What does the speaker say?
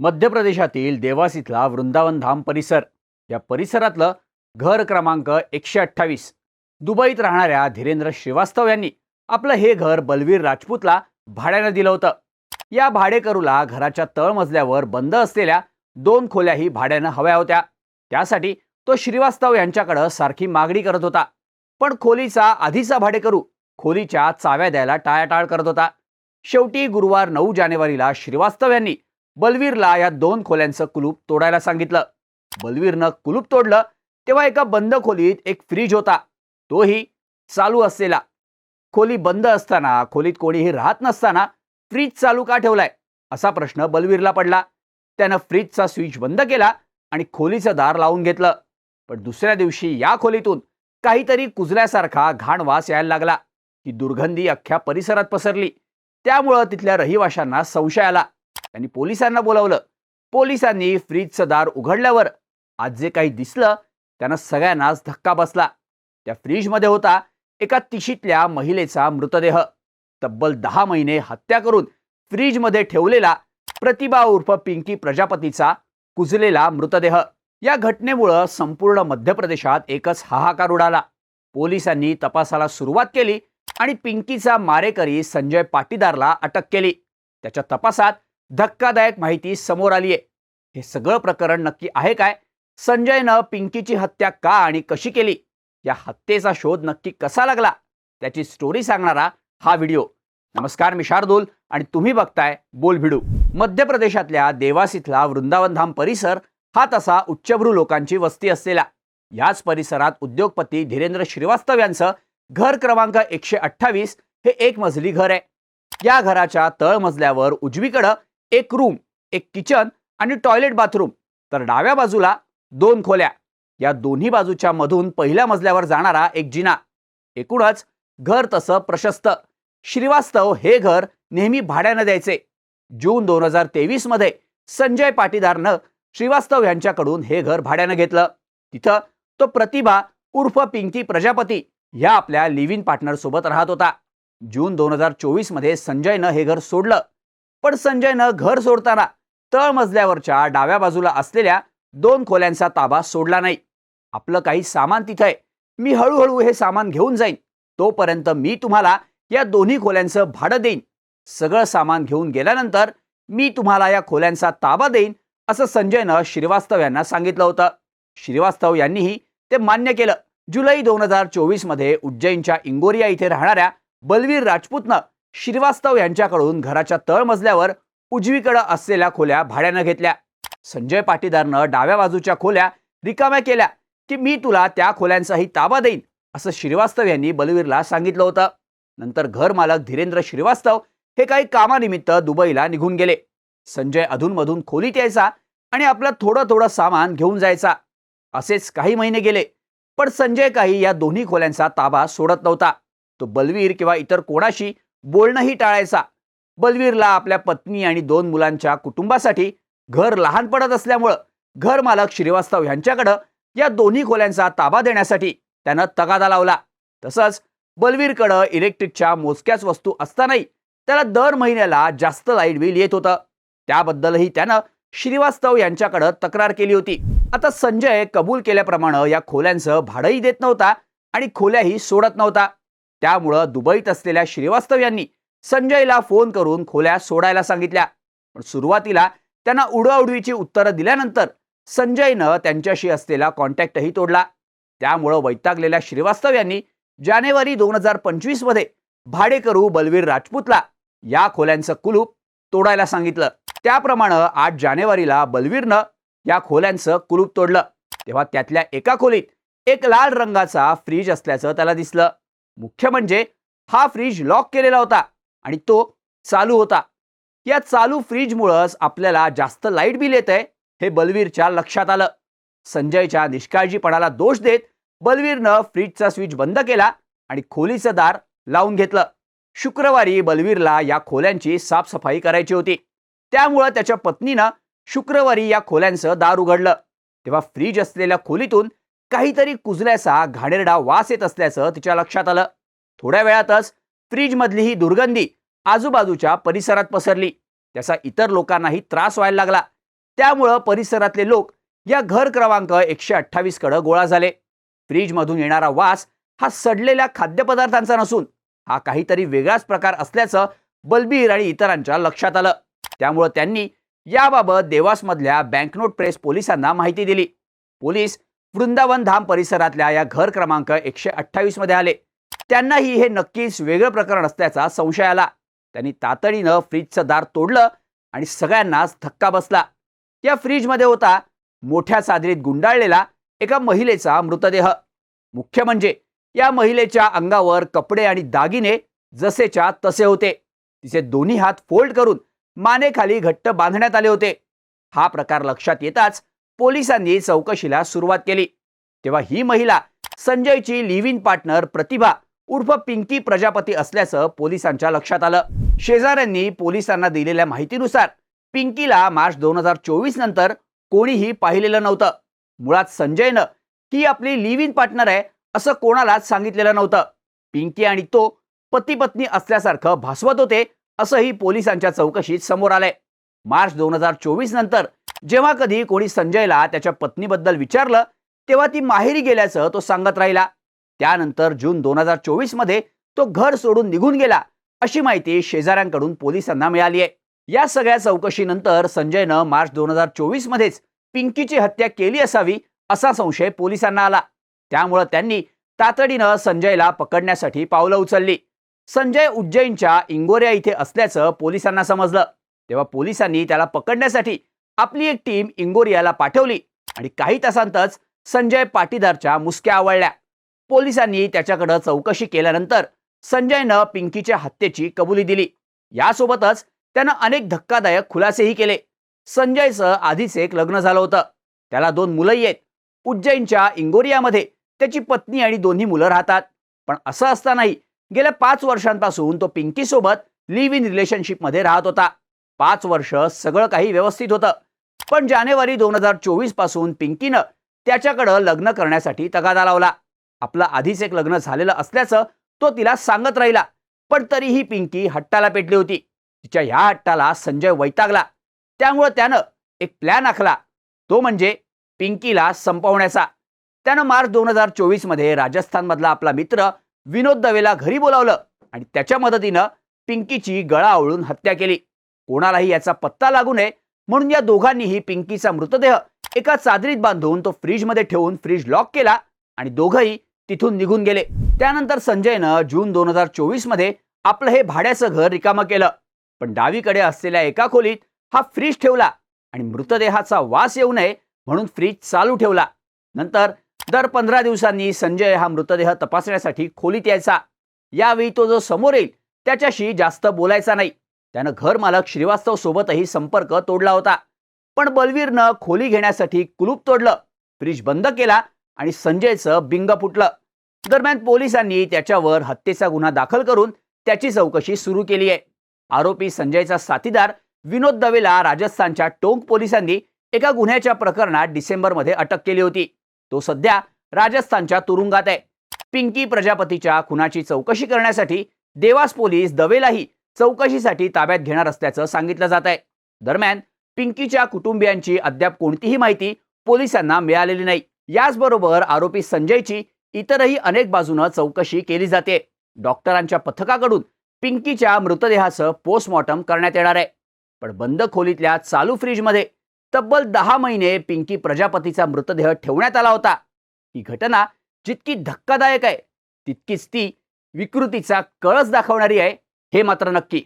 मध्य प्रदेशातील देवास इथला वृंदावन धाम परिसर या परिसरातलं घर क्रमांक 128 दुबईत राहणाऱ्या धीरेंद्र श्रीवास्तव यांनी आपलं हे घर बलवीर राजपूतला भाड्यानं दिलं होतं. या भाडेकरूला घराच्या तळमजल्यावर बंद असलेल्या 2 खोल्याही भाड्यानं हव्या होत्या. त्यासाठी तो श्रीवास्तव यांच्याकडे सारखी मागणी करत होता. पण खोलीचा आधीचा भाडेकरू खोलीच्या चाव्या द्यायला टाळाटाळ करत होता. शेवटी गुरुवार 9 जानेवारीला श्रीवास्तव यांनी बलवीरला या 2 खोल्यांचं कुलूप तोडायला सांगितलं. बलवीरनं कुलूप तोडलं तेव्हा एका बंद खोलीत एक फ्रीज होता, तोही चालू असलेला. खोली बंद असताना, खोलीत कोणीही राहत नसताना फ्रीज चालू का ठेवलाय असा प्रश्न बलवीरला पडला. त्यानं फ्रीजचा स्विच बंद केला आणि खोलीचं दार लावून घेतलं. पण दुसऱ्या दिवशी या खोलीतून काहीतरी कुजल्यासारखा घाण वास यायला लागला. ही दुर्गंधी अख्ख्या परिसरात पसरली. त्यामुळं तिथल्या रहिवाशांना संशय आला. त्यांनी पोलिसांना बोलावलं. पोलिसांनी फ्रीजचं दार उघडल्यावर आज जे काही दिसलं त्यानं सगळ्यांनाच धक्का बसला. त्या फ्रीजमध्ये होता एका तिशीतल्या महिलेचा मृतदेह. तब्बल 10 महिने हत्या करून फ्रीजमध्ये ठेवलेला प्रतिभा उर्फ पिंकी प्रजापतीचा कुजलेला मृतदेह. या घटनेमुळं संपूर्ण मध्य प्रदेशात एकच हाहाकार उडाला. पोलिसांनी तपासाला सुरुवात केली आणि पिंकीचा मारेकरी संजय पाटीदारला अटक केली. त्याच्या तपासात धक्कादायक माहिती समोर आली आहे. हे सगळं प्रकरण नक्की आहे काय? संजयनं पिंकीची हत्या का आणि कशी केली? या हत्येचा शोध नक्की कसा लागला? त्याची स्टोरी सांगणारा हा व्हिडिओ. नमस्कार, मी शार्दूल आणि तुम्ही बघताय बोलभिडू. मध्य प्रदेशातल्या देवास इथला वृंदावन धाम परिसर हा तसा उच्चभ्रू लोकांची वस्ती असलेला. याच परिसरात उद्योगपती धीरेंद्र श्रीवास्तव यांचं घर क्रमांक 128 हे एक मजली घर आहे. या घराच्या तळमजल्यावर उजवीकडं एक रूम, एक किचन आणि टॉयलेट बाथरूम, तर डाव्या बाजूला 2 खोल्या. या दोन्ही बाजूच्या मधून पहिल्या मजल्यावर जाणारा एक जिना. एकूणच घर तसं प्रशस्त. श्रीवास्तव हे घर नेहमी भाड्यानं द्यायचे. जून 2023 मध्ये संजय पाटीदारनं श्रीवास्तव यांच्याकडून हे घर भाड्यानं घेतलं. तिथं तो प्रतिभा उर्फ पिंकी प्रजापती या आपल्या लिव्ह इन पार्टनर सोबत राहत होता. जून 2024 मध्ये संजयनं हे घर सोडलं. पण संजयनं घर सोडताना तळमजल्यावरच्या डाव्या बाजूला असलेल्या 2 खोल्यांचा ताबा सोडला नाही. आपलं काही सामान तिथं आहे, मी हळूहळू हे सामान घेऊन जाईन, तोपर्यंत मी तुम्हाला या दोन्ही खोल्यांचं भाडं देईन. सगळं सामान घेऊन गेल्यानंतर मी तुम्हाला या खोल्यांचा ताबा देईन असं संजयनं श्रीवास्तव यांना सांगितलं होतं. श्रीवास्तव यांनीही ते मान्य केलं. जुलै 2024 मध्ये उज्जैनच्या इंगोरिया इथे राहणाऱ्या बलवीर राजपूतनं श्रीवास्तव यांच्याकडून घराच्या तळमजल्यावर उजवीकडे असलेल्या खोल्या भाड्यानं घेतल्या. संजय पाटीदारनं डाव्या बाजूच्या खोल्या रिकाम्या केल्या की मी तुला त्या खोल्यांचाही ताबा देईन असं श्रीवास्तव यांनी बलवीरला सांगितलं होतं. नंतर घर मालक धीरेंद्र श्रीवास्तव हे काही कामानिमित्त दुबईला निघून गेले. संजय अधूनमधून खोलीत यायचा आणि आपलं थोडं थोडं सामान घेऊन जायचा. असेच काही महिने गेले. पण संजय काही या दोन्ही खोल्यांचा ताबा सोडत नव्हता. तो बलवीर किंवा इतर कोणाशी बोलणंही टाळायचा. बलवीरला आपल्या पत्नी आणि 2 मुलांच्या कुटुंबासाठी घर लहान पडत असल्यामुळं घर मालक श्रीवास्तव यांच्याकडे या दोन्ही खोल्यांचा ताबा देण्यासाठी त्यानं तगादा लावला. तसंच बलवीरकडे इलेक्ट्रिकच्या मोजक्याच वस्तू असतानाही त्याला दर महिन्याला जास्त लाईट बिल येत होतं. त्याबद्दलही त्यानं श्रीवास्तव यांच्याकडे तक्रार केली होती. आता संजय कबूल केल्याप्रमाणे या खोल्यांचं भाडंही देत नव्हता आणि खोल्याही सोडत नव्हता. त्यामुळं दुबईत असलेल्या श्रीवास्तव यांनी संजयला फोन करून खोल्या सोडायला सांगितल्या. पण सुरुवातीला त्यांना उडवाउडवीची उत्तरं दिल्यानंतर संजयनं त्यांच्याशी असलेला कॉन्टॅक्टही तोडला. त्यामुळं वैतागलेल्या श्रीवास्तव यांनी जानेवारी 2025 मध्ये भाडेकरू बलवीर राजपूतला या खोल्यांचं कुलूप तोडायला सांगितलं. त्याप्रमाणे 8 जानेवारीला बलवीरनं या खोल्यांचं कुलूप तोडलं. तेव्हा त्यातल्या एका खोलीत एक लाल रंगाचा फ्रीज असल्याचं त्याला दिसलं. मुख्य म्हणजे हा फ्रीज लॉक केलेला होता आणि तो चालू होता. या चालू फ्रीजमुळंच आपल्याला जास्त लाईट बिल येतंय हे बलवीरच्या लक्षात आलं. संजयच्या निष्काळजीपणाला दोष देत बलवीरनं फ्रीजचा स्विच बंद केला आणि खोलीचं दार लावून घेतलं. शुक्रवारी बलवीरला या खोल्यांची साफसफाई करायची होती. त्यामुळं त्याच्या पत्नीनं शुक्रवारी या खोल्यांचं दार उघडलं. तेव्हा फ्रीज असलेल्या खोलीतून काहीतरी कुजल्याचा घाणेरडा वास येत असल्याचं तिच्या लक्षात आलं. थोड्या वेळातच फ्रीजमधली ही दुर्गंधी आजूबाजूच्या परिसरात पसरली. त्याचा इतर लोकांनाही त्रास व्हायला लागला. त्यामुळं परिसरातले लोक या घर क्रमांक 128 कडे गोळा झाले. फ्रीजमधून येणारा वास हा सडलेल्या खाद्यपदार्थांचा नसून हा काहीतरी वेगळाच प्रकार असल्याचं बलबीर आणि इतरांच्या लक्षात आलं. त्यामुळे त्यांनी याबाबत देवासमधल्या बँकनोट प्रेस पोलिसांना माहिती दिली. पोलीस वृंदावन धाम परिसरातल्या या घर क्रमांक 128 मध्ये आले. त्यांनाही हे नक्कीच वेगळं प्रकरण असल्याचा संशय आला. त्यांनी तातडीनं फ्रीजचं दार तोडलं आणि सगळ्यांनाच धक्का बसला. या फ्रीजमध्ये होता मोठ्या चादरीत गुंडाळलेला एका महिलेचा मृतदेह. मुख्य म्हणजे या महिलेच्या अंगावर कपडे आणि दागिने जसेच्या तसे होते. तिचे दोन्ही हात फोल्ड करून मानेखाली घट्ट बांधण्यात आले होते. हा प्रकार लक्षात येताच पोलिसांनी चौकशीला सुरुवात केली. तेव्हा ही महिला संजयची लिव्ह इन पार्टनर प्रतिभा उर्फ पिंकी प्रजापती असल्याचं पोलिसांच्या लक्षात आलं. शेजाऱ्यांनी पोलिसांना दिलेल्या माहितीनुसार पिंकीला मार्च 2024 नंतर कोणीही पाहिलेलं नव्हतं. मुळात संजयनं ही आपली लिव्ह इन पार्टनर आहे असं कोणालाच सांगितलेलं नव्हतं. पिंकी आणि तो पती पत्नी असल्यासारखं भासवत होते असंही पोलिसांच्या चौकशीत समोर आलंय. मार्च 2024 नंतर जेव्हा कधी कोणी संजयला त्याच्या पत्नीबद्दल विचारलं तेव्हा ती माहेरी गेल्याचं तो सांगत राहिला. त्यानंतर जून 2024 मध्ये तो घर सोडून निघून गेला अशी माहिती शेजाऱ्यांकडून पोलिसांना मिळाली आहे. या सगळ्या चौकशीनंतर संजयनं मार्च 2024 मध्येच पिंकीची हत्या केली असावी असा संशय पोलिसांना आला. त्यामुळे त्यांनी तातडीनं संजयला पकडण्यासाठी पावलं उचलली. संजय उज्जैनच्या इंगोरिया इथे असल्याचं पोलिसांना समजलं. तेव्हा पोलिसांनी त्याला पकडण्यासाठी आपली एक टीम इंगोरियाला पाठवली आणि काही तासांतच संजय पाटीदारच्या मुसक्या आवळल्या. पोलिसांनी त्याच्याकडे चौकशी केल्यानंतर संजयनं पिंकीच्या हत्येची कबुली दिली. यासोबतच त्यानं अनेक धक्कादायक खुलासेही केले. संजयचं आधीच एक लग्न झालं होतं. त्याला 2 मुलंही आहेत. उज्जैनच्या इंगोरियामध्ये त्याची पत्नी आणि दोन्ही मुलं राहतात. पण असं असतानाही गेल्या 5 वर्षांपासून तो पिंकीसोबत लिव्ह इन रिलेशनशिपमध्ये राहत होता. 5 वर्ष सगळं काही व्यवस्थित होतं. पण जानेवारी 2024 पासून पिंकीनं त्याच्याकडं लग्न करण्यासाठी तगादा लावला. आपलं आधीच एक लग्न झालेलं असल्याचं तो तिला सांगत राहिला. पण तरीही पिंकी हट्टाला पेटली होती. तिच्या ह्या हट्टाला संजय वैतागला. त्यामुळे त्यानं एक प्लॅन आखला, तो म्हणजे पिंकीला संपवण्याचा. त्यानं मार्च 2024 मध्ये राजस्थानमधला आपला मित्र विनोद दवेला घरी बोलावलं आणि त्याच्या मदतीनं पिंकीची गळा आवळून हत्या केली. कोणालाही याचा पत्ता लागू नये म्हणून या दोघांनीही पिंकीचा मृतदेह एका चादरीत बांधून तो फ्रीजमध्ये ठेवून फ्रीज लॉक केला आणि दोघंही तिथून निघून गेले. त्यानंतर संजयनं जून 2024 मध्ये आपलं हे भाड्याचं घर रिकामं केलं. पण डावीकडे असलेल्या एका खोलीत हा फ्रीज ठेवला आणि मृतदेहाचा वास येऊ नये म्हणून फ्रीज चालू ठेवला. नंतर दर 15 दिवसांनी संजय हा मृतदेह तपासण्यासाठी खोलीत यायचा. यावेळी तो जो समोर येईल त्याच्याशी जास्त बोलायचा नाही. त्यानं घर मालक श्रीवास्तव सोबतही संपर्क तोडला होता. पण बलवीरनं खोली घेण्यासाठी कुलूप तोडलं, फ्रीज बंद केला आणि संजयचं बिंग फुटलं. दरम्यान पोलिसांनी त्याच्यावर हत्येचा गुन्हा दाखल करून त्याची चौकशी सुरू केली आहे. आरोपी संजयचा साथीदार विनोद दवेला राजस्थानच्या टोंक पोलिसांनी एका गुन्ह्याच्या प्रकरणात डिसेंबरमध्ये अटक केली होती. तो सध्या राजस्थानच्या तुरुंगात आहे. पिंकी प्रजापतीच्या खुनाची चौकशी करण्यासाठी देवास पोलीस दवेलाही चौकशीसाठी ताब्यात घेणार असल्याचं सांगितलं जात आहे. दरम्यान पिंकीच्या कुटुंबियांची अद्याप कोणतीही माहिती पोलिसांना मिळालेली नाही. याचबरोबर आरोपी संजयची इतरही अनेक बाजूनं चौकशी केली जाते. डॉक्टरांच्या पथकाकडून पिंकीच्या मृतदेहाचं पोस्टमॉर्टम करण्यात येणार आहे. पण बंद खोलीतल्या चालू फ्रीजमध्ये तब्बल 10 महिने पिंकी प्रजापतीचा मृतदेह ठेवण्यात आला होता. ही घटना जितकी धक्कादायक आहे तितकीच ती विकृतीचा कळस दाखवणारी आहे, हे मात्र नक्की.